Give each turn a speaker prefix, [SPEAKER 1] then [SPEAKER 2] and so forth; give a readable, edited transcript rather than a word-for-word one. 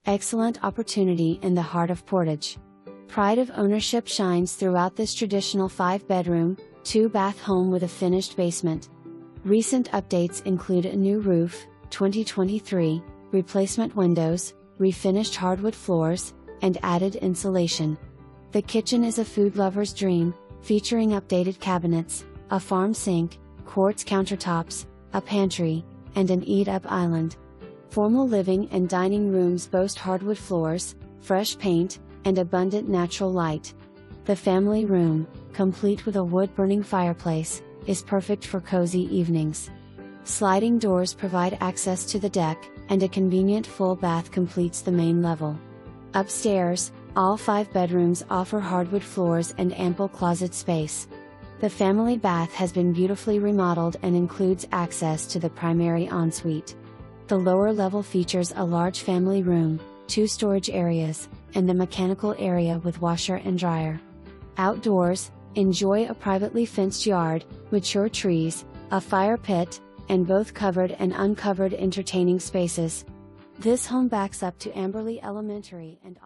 [SPEAKER 1] Excellent opportunity in the heart of Portage. Pride of ownership shines throughout this traditional 5-bedroom, 2-bath home with a finished basement. Recent updates include a new roof, 2023, replacement windows, refinished hardwood floors, and added insulation. The kitchen is a food lover's dream, featuring updated cabinets, a farm sink, quartz countertops, a pantry, and an eat-up island. Formal living and dining rooms boast hardwood floors, fresh paint, and abundant natural light. The family room, complete with a wood-burning fireplace, is perfect for cozy evenings. Sliding doors provide access to the deck, and a convenient full bath completes the main level. Upstairs, all 5 bedrooms offer hardwood floors and ample closet space. The family bath has been beautifully remodeled and includes access to the primary ensuite. The lower level features a large family room, 2 storage areas, and a mechanical area with washer and dryer. Outdoors, enjoy a privately fenced yard, mature trees, a fire pit, and both covered and uncovered entertaining spaces. This home backs up to Amberley Elementary and